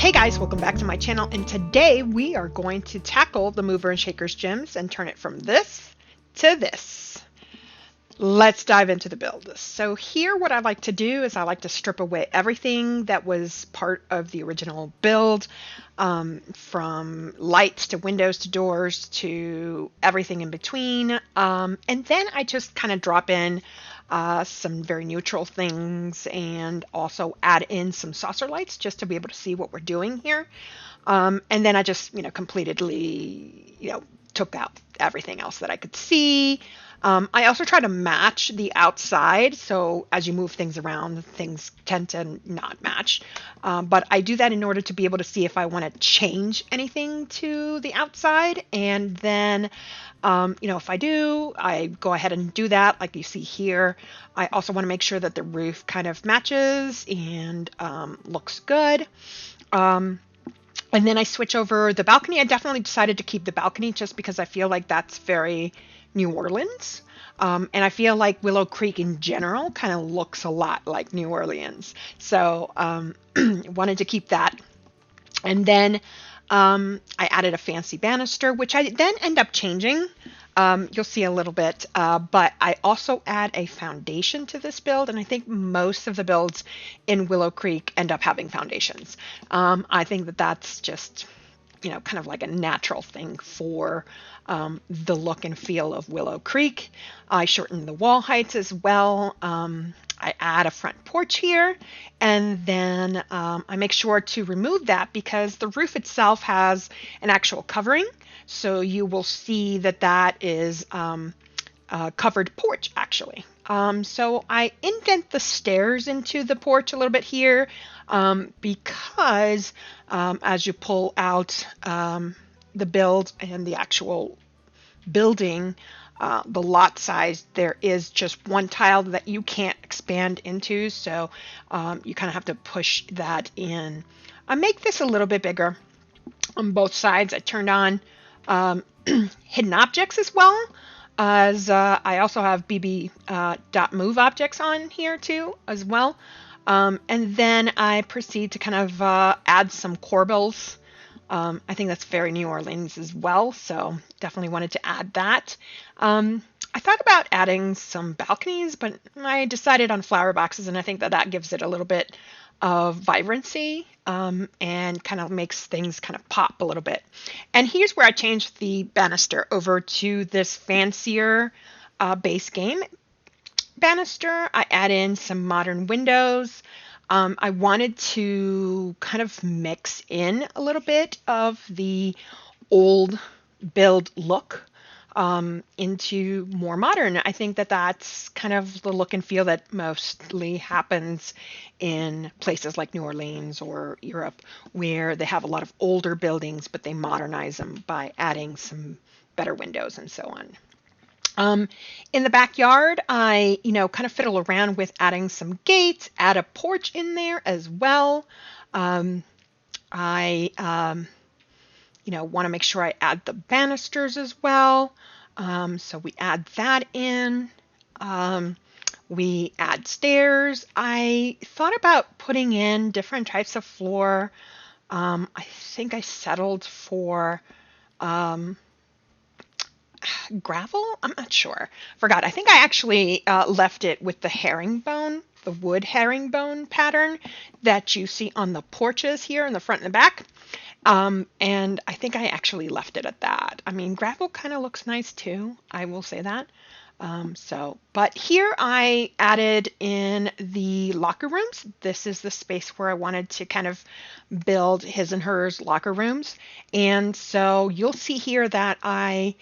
Hey guys, welcome back to my channel, and today we are going to tackle the Mover and Shakers gems and turn it from this to this. Let's dive into the build. So here what I like to do is I like to strip away everything that was part of the original build, from lights to windows to doors to everything in between, and then I just kind of drop in some very neutral things and also add in some saucer lights just to be able to see what we're doing here. And then I just, completely, took out everything else that I could see. I also try to match the outside, so as you move things around, things tend to not match. But I do that in order to be able to see if I want to change anything to the outside. And then, if I do, I go ahead and do that like you see here. I also want to make sure that the roof kind of matches and looks good. And then I switch over the balcony. I definitely decided to keep the balcony just because I feel like that's very New Orleans. And I feel like Willow Creek in general kind of looks a lot like New Orleans. So wanted to keep that. And then I added a fancy banister, which I then end up changing. You'll see a little bit, but I also add a foundation to this build, and I think most of the builds in Willow Creek end up having foundations. I think that that's just, kind of like a natural thing for the look and feel of Willow Creek. I shorten the wall heights as well. I add a front porch here, and then I make sure to remove that because the roof itself has an actual covering. So you will see that that is a covered porch actually. So I indent the stairs into the porch a little bit here because as you pull out the build and the actual building, the lot size, there is just one tile that you can't expand into, so you kind of have to push that in. I make this a little bit bigger on both sides. I turned on hidden objects as well as I also have bb.move objects on here too as well. And then I proceed to kind of add some corbels. I think that's very New Orleans as well, so definitely wanted to add that. I thought about adding some balconies, but I decided on flower boxes, and I think that that gives it a little bit of vibrancy and kind of makes things kind of pop a little bit. And here's where I changed the banister over to this fancier base game banister. I add in some modern windows. I wanted to kind of mix in a little bit of the old build look into more modern. I think that that's kind of the look and feel that mostly happens in places like New Orleans or Europe, where they have a lot of older buildings, but they modernize them by adding some better windows and so on. In the backyard, I, kind of fiddle around with adding some gates, add a porch in there as well. I want to make sure I add the banisters as well. So we add that in. We add stairs. I thought about putting in different types of floor. I think I settled for gravel. I'm not sure. Forgot. I think I actually left it with the herringbone, the wood herringbone pattern that you see on the porches here in the front and the back. And I think I actually left it at that. I mean, gravel kind of looks nice too. I will say that. But here I added in the locker rooms. This is the space where I wanted to kind of build his and hers locker rooms. And so you'll see here that I,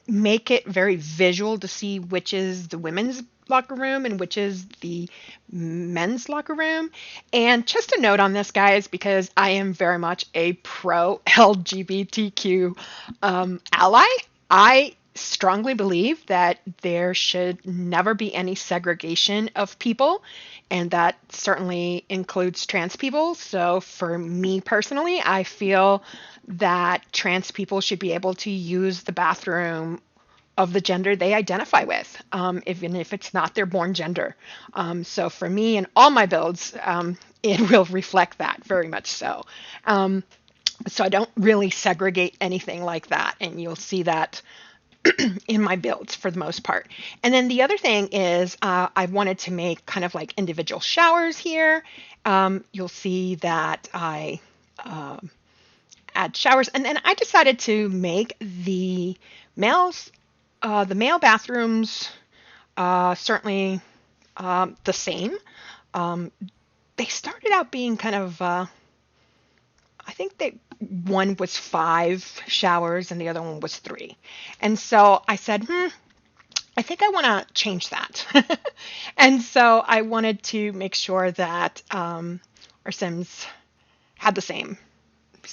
make it very visual to see which is the women's locker room and which is the men's locker room. And just a note on this, guys, because I am very much a pro LGBTQ ally. I strongly believe that there should never be any segregation of people, and that certainly includes trans people. So for me personally, I feel that trans people should be able to use the bathroom of the gender they identify with, even if it's not their born gender. So for me and all my builds, it will reflect that very much so. So I don't really segregate anything like that, and you'll see that in my builds for the most part. And then the other thing is I wanted to make kind of like individual showers here. You'll see that I add showers, and then I decided to make the male bathrooms certainly the same. They started out being kind of I think that one was 5 showers and the other one was 3. And so I said, I think I want to change that. And so I wanted to make sure that our Sims had the same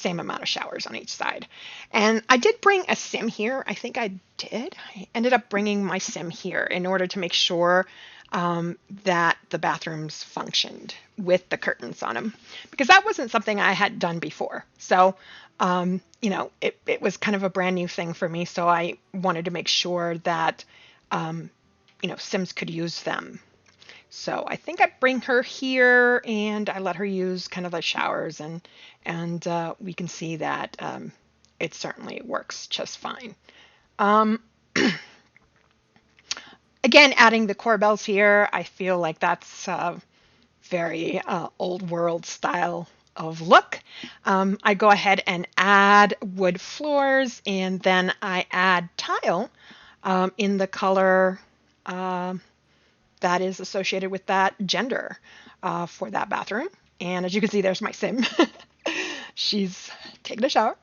amount of showers on each side. And I did bring a Sim here. I think I did. I ended up bringing my Sim here in order to make sure that the bathrooms functioned with the curtains on them, because that wasn't something I had done before. So, it was kind of a brand new thing for me. So I wanted to make sure that, Sims could use them. So I think I bring her here and I let her use kind of the showers, and we can see that it certainly works just fine. Again, adding the core bells here, I feel like that's a very old world style of look. I go ahead and add wood floors, and then I add tile in the color that is associated with that gender for that bathroom. And as you can see, there's my Sim. She's taking a shower.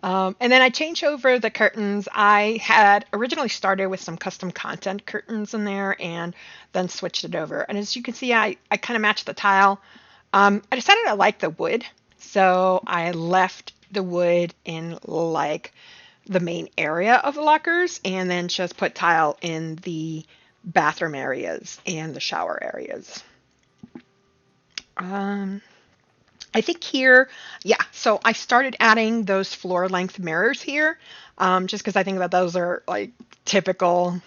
And then I change over the curtains. I had originally started with some custom content curtains in there and then switched it over. And as you can see, I kind of matched the tile. I decided I liked the wood, so I left the wood in like the main area of the lockers and then just put tile in the bathroom areas and the shower areas. I think here, so I started adding those floor length mirrors here, just because I think that those are like typical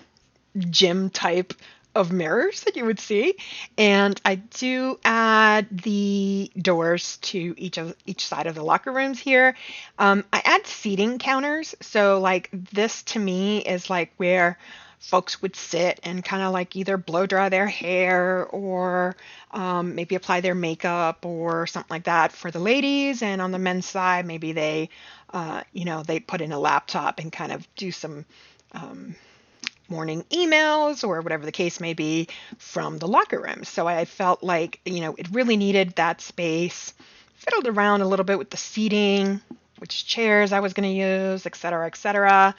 gym type of mirrors that you would see. And I do add the doors to each side of the locker rooms here. I add seating counters. So like this to me is like where folks would sit and kind of like either blow dry their hair or maybe apply their makeup or something like that for the ladies. And on the men's side, maybe they put in a laptop and kind of do some morning emails or whatever the case may be from the locker room. So I felt like, it really needed that space. Fiddled around a little bit with the seating, which chairs I was going to use, et cetera, et cetera.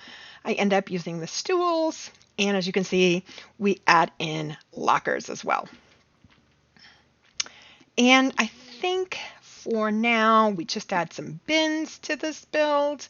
I end up using the stools. And as you can see, we add in lockers as well. And I think for now, we just add some bins to this build.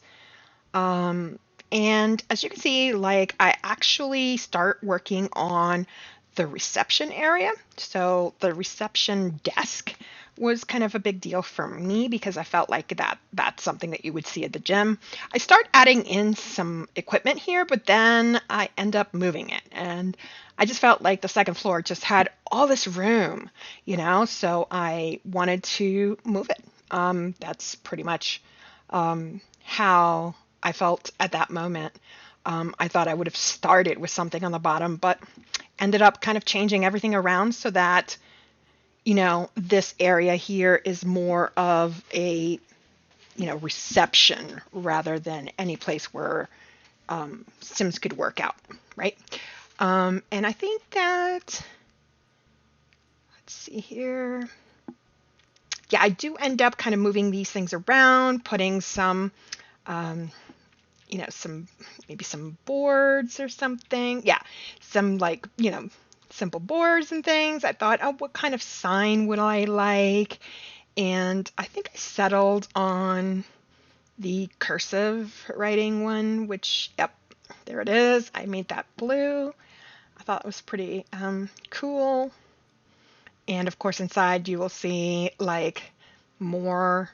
And as you can see, like I actually start working on the reception area. So the reception desk was kind of a big deal for me because I felt like that's something that you would see at the gym. I start adding in some equipment here, but then I end up moving it. And I just felt like the second floor just had all this room, so I wanted to move it. That's pretty much how I felt at that moment. I thought I would have started with something on the bottom, but ended up kind of changing everything around so that this area here is more of a, reception rather than any place where Sims could work out, right? And I think that, let's see here. Yeah, I do end up kind of moving these things around, putting some, maybe some boards or something. Yeah, some like, simple boards and things. I thought, what kind of sign would I like? And I think I settled on the cursive writing one, which, yep, there it is. I made that blue. I thought it was pretty cool. And of course, inside you will see like more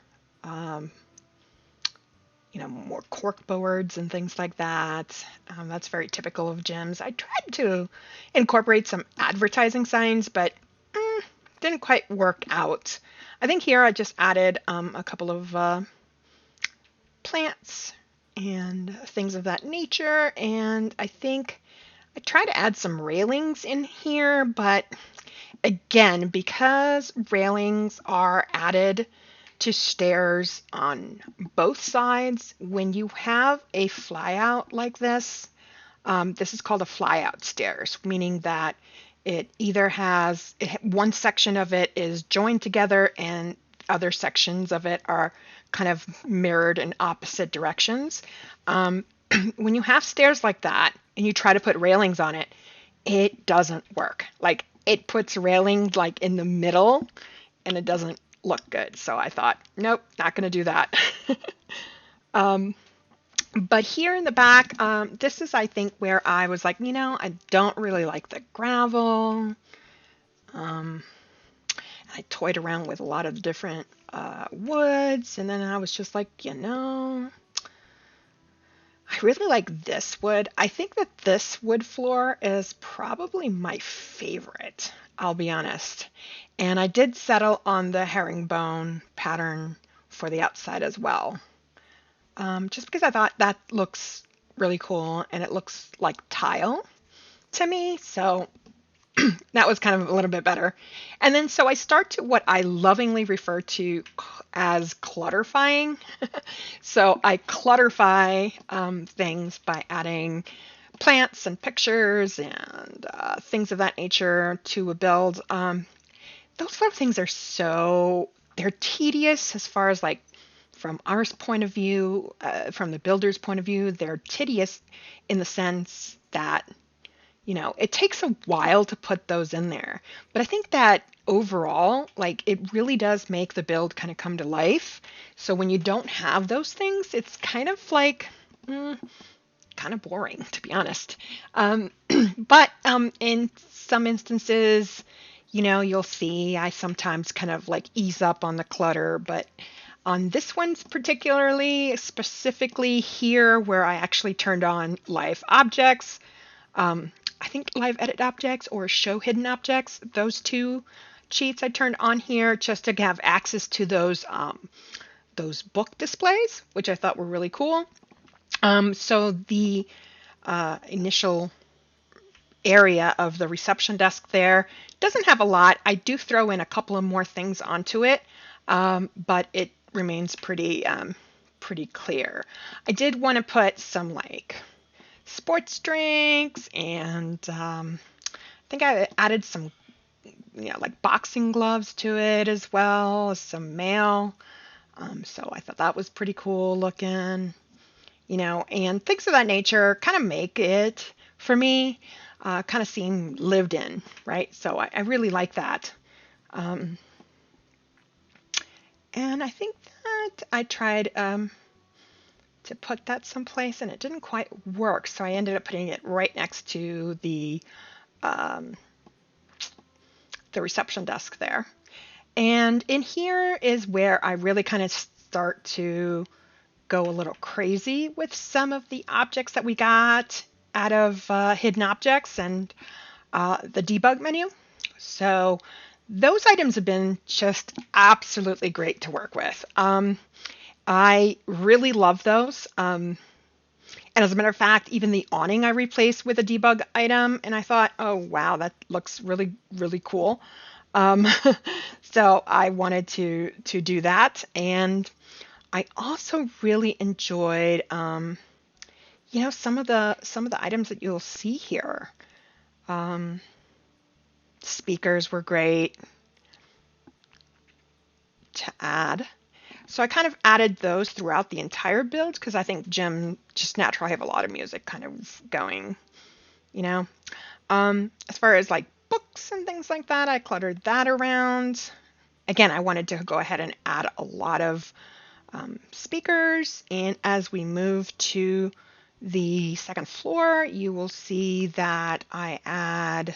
more cork boards and things like that. That's very typical of gyms. I tried to incorporate some advertising signs, but didn't quite work out. I think here I just added a couple of plants and things of that nature, and I think I tried to add some railings in here, but again, because railings are added to stairs on both sides, when you have a flyout like this, this is called a flyout stairs, meaning that it either has one section of it is joined together and other sections of it are kind of mirrored in opposite directions. When you have stairs like that and you try to put railings on it, it doesn't work. Like it puts railings like in the middle and it doesn't look good. So I thought, nope, not going to do that. But here in the back, this is, I think, where I was like, I don't really like the gravel. I toyed around with a lot of different woods, and then I was just like, I really like this wood. I think that this wood floor is probably my favorite, I'll be honest. And I did settle on the herringbone pattern for the outside as well. Just because I thought that looks really cool and it looks like tile to me. So that was kind of a little bit better. And then so I start to what I lovingly refer to as clutterifying. So I clutterify things by adding plants and pictures and things of that nature to a build. Those sort of things are they're tedious as far as like from our point of view, from the builder's point of view, they're tedious in the sense that, it takes a while to put those in there. But I think that overall, like it really does make the build kind of come to life. So when you don't have those things, it's kind of like, kind of boring, to be honest. But in some instances, you'll see I sometimes kind of like ease up on the clutter, but on this one's particularly, specifically here where I actually turned on live objects, I think live edit objects or show hidden objects, those two cheats I turned on here just to have access to those book displays, which I thought were really cool. So the initial area of the reception desk there doesn't have a lot. I do throw in a couple of more things onto it, but it remains pretty clear. I did want to put some like sports drinks and I think I added some like boxing gloves to it as well as some mail. So I thought that was pretty cool looking, and things of that nature kind of make it for me kind of seem lived in, right? So I really like that. And I think that I tried to put that someplace and it didn't quite work. So I ended up putting it right next to the reception desk there. And in here is where I really kind of start to go a little crazy with some of the objects that we got out of hidden objects and the debug menu. So those items have been just absolutely great to work with. I really love those. And as a matter of fact, even the awning I replaced with a debug item, and I thought, oh, wow, that looks really, really cool. So I wanted to do that. And I also really enjoyed, some of the items that you'll see here. Speakers were great to add. So I kind of added those throughout the entire build because I think Jim just naturally have a lot of music kind of going, As far as like books and things like that, I cluttered that around. Again, I wanted to go ahead and add a lot of speakers. And as we move to the second floor, you will see that I add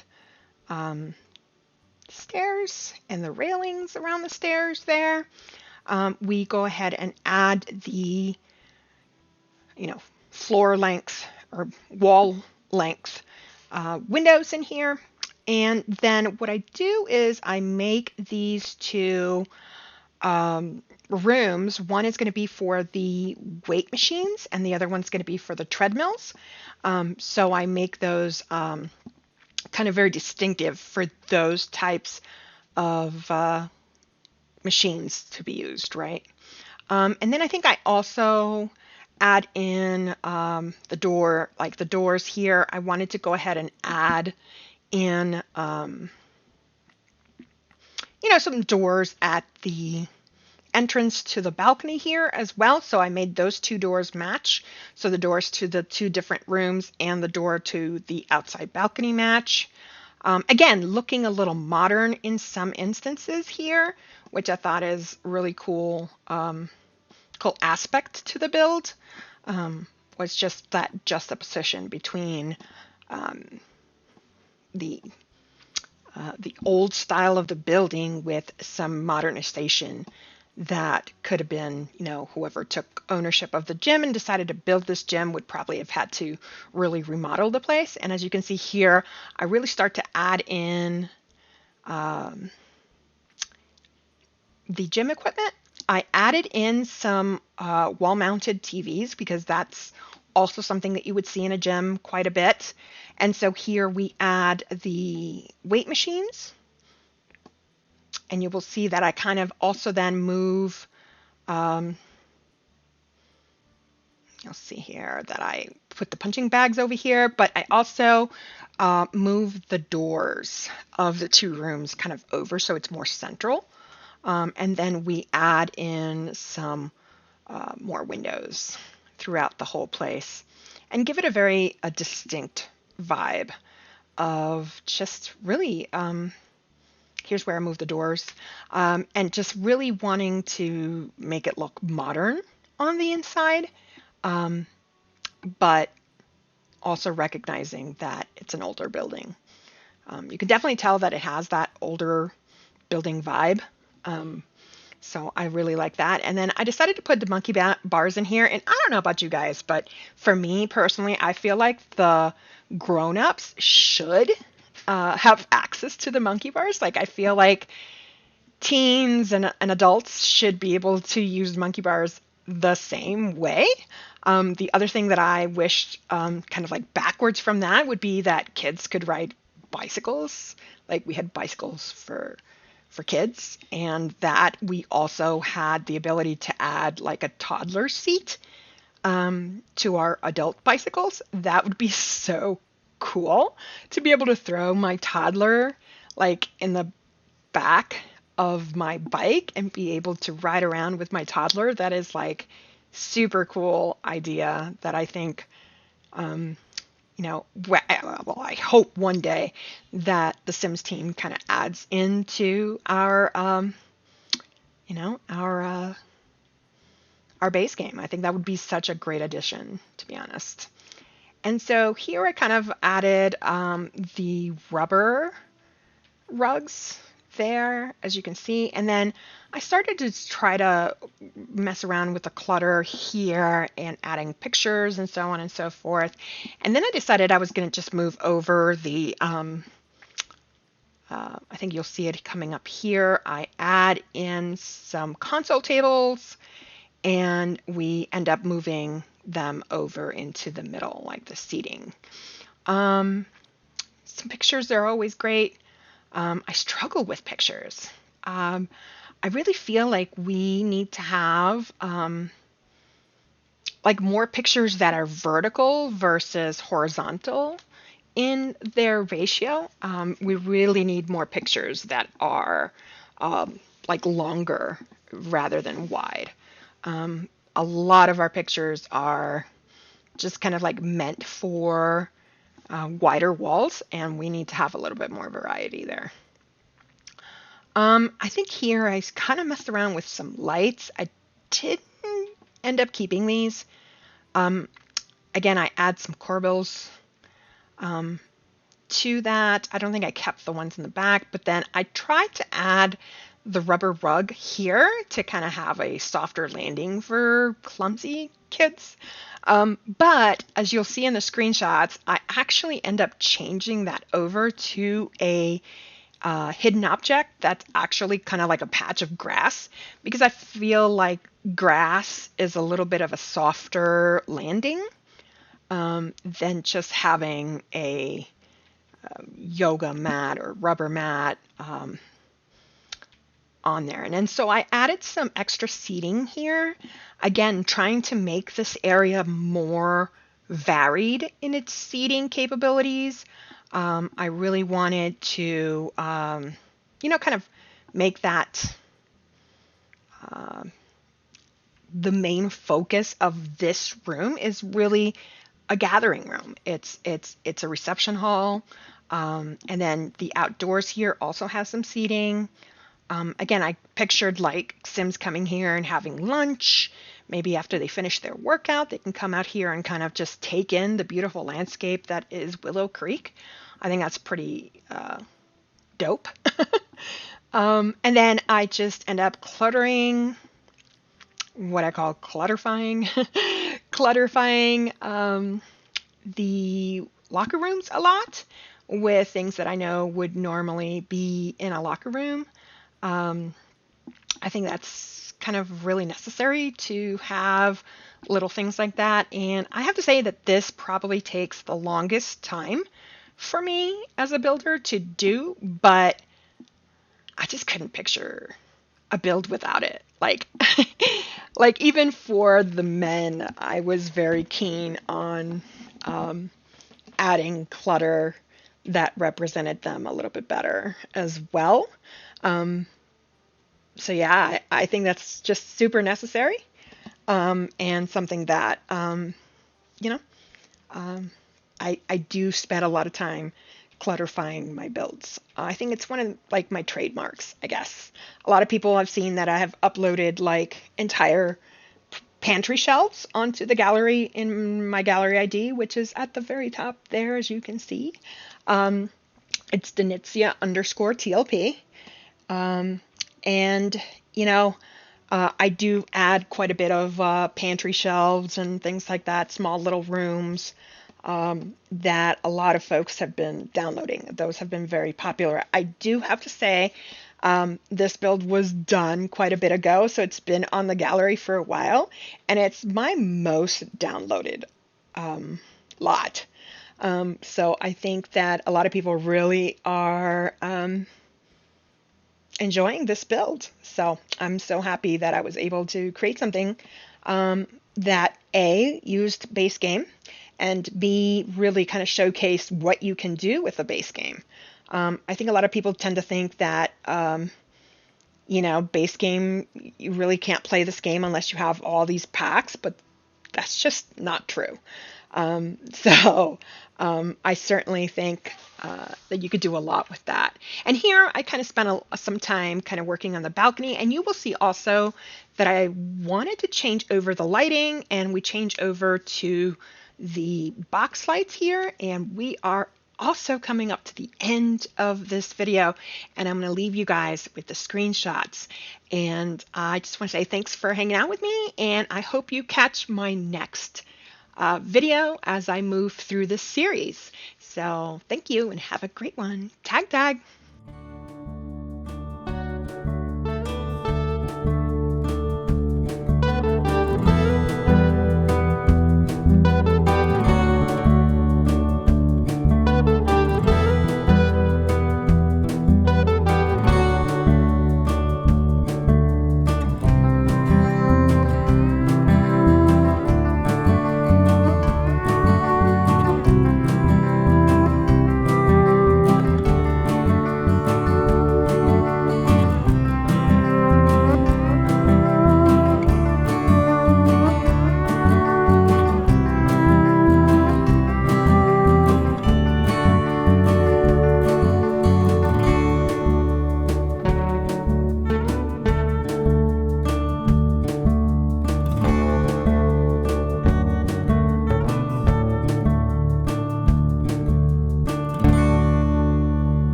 stairs and the railings around the stairs there. We go ahead and add the floor length or wall length windows in here. And then what I do is I make these two rooms. One is going to be for the weight machines and the other one's going to be for the treadmills. So I make those kind of very distinctive for those types of machines to be used, right? And then I think I also add in the door, like the doors here. I wanted to go ahead and add in, some doors at the entrance to the balcony here as well. So I made those two doors match. So the doors to the two different rooms and the door to the outside balcony match. Again, looking a little modern in some instances here, which I thought is really cool, cool aspect to the build, was just that juxtaposition between the old style of the building with some modernization that could have been, whoever took ownership of the gym and decided to build this gym would probably have had to really remodel the place. And as you can see here, I really start to add in the gym equipment. I added in some wall-mounted TVs because that's also something that you would see in a gym quite a bit. And so here we add the weight machines. And you will see that I kind of also then move, you'll see here that I put the punching bags over here, but I also move the doors of the two rooms kind of over so it's more central. And then we add in some more windows throughout the whole place and give it a very distinct vibe of just really, here's where I move the doors, and just really wanting to make it look modern on the inside, but also recognizing that it's an older building. You can definitely tell that it has that older building vibe. So I really like that. And then I decided to put the monkey bars in here. And I don't know about you guys, but for me personally, I feel like the grown-ups should have access to the monkey bars. Like I feel like teens and adults should be able to use monkey bars the same way. The other thing that I wished kind of like backwards from that would be that kids could ride bicycles. Like we had bicycles for kids, and that we also had the ability to add like a toddler seat to our adult bicycles. That would be so cool to be able to throw my toddler like in the back of my bike and be able to ride around with my toddler. That is like super cool idea that I think, well, I hope one day that the Sims team kind of adds into our, our base game. I think that would be such a great addition, to be honest. And so here I kind of added the rubber rugs there, as you can see. And then I started to try to mess around with the clutter here and adding pictures and so on and so forth. And then I decided I was going to just move over the, I think you'll see it coming up here. I add in some console tables and we end up moving them over into the middle, like the seating. Some pictures are always great. I struggle with pictures. I really feel like we need to have like more pictures that are vertical versus horizontal in their ratio. We really need more pictures that are like longer rather than wide. A lot of our pictures are just kind of like meant for wider walls, and we need to have a little bit more variety there. I think here I kind of messed around with some lights. I didn't end up keeping these. Again, I add some corbels to that. I don't think I kept the ones in the back, but then I tried to add the rubber rug here to kind of have a softer landing for clumsy kids. But as you'll see in the screenshots, I actually end up changing that over to a hidden object that's actually kind of like a patch of grass, because I feel like grass is a little bit of a softer landing than just having a yoga mat or rubber mat on there. And then so I added some extra seating here, again trying to make this area more varied in its seating capabilities. I really wanted to kind of make that the main focus of this room is really a gathering room. It's a reception hall, and then the outdoors here also has some seating. Again, I pictured like Sims coming here and having lunch. Maybe after they finish their workout, they can come out here and kind of just take in the beautiful landscape that is Willow Creek. I think that's pretty dope. And then I just end up cluttering, what I call clutterfying, clutterfying the locker rooms a lot with things that I know would normally be in a locker room. I think that's kind of really necessary to have little things like that. And I have to say that this probably takes the longest time for me as a builder to do, but I just couldn't picture a build without it. Like, like even for the men, I was very keen on adding clutter that represented them a little bit better as well. So yeah, I think that's just super necessary, and something that I do spend a lot of time clutterifying my builds. I think it's one of like my trademarks, I guess. A lot of people I've seen that I have uploaded like entire pantry shelves onto the gallery in my gallery ID, which is at the very top there, as you can see. It's Danitsia _TLP. And, I do add quite a bit of pantry shelves and things like that, small little rooms that a lot of folks have been downloading. Those have been very popular. I do have to say, this build was done quite a bit ago, so it's been on the gallery for a while, and it's my most downloaded lot. So I think that a lot of people really are enjoying this build. So I'm so happy that I was able to create something that A, used base game, and B, really kind of showcased what you can do with a base game. I think a lot of people tend to think that, base game, you really can't play this game unless you have all these packs, but that's just not true. I certainly think that you could do a lot with that. And here I kind of spent some time kind of working on the balcony, and you will see also that I wanted to change over the lighting, and we changed over to the box lights here, and we are also coming up to the end of this video, and I'm going to leave you guys with the screenshots. And I just want to say thanks for hanging out with me, and I hope you catch my next video as I move through this series. So thank you and have a great one. Tag.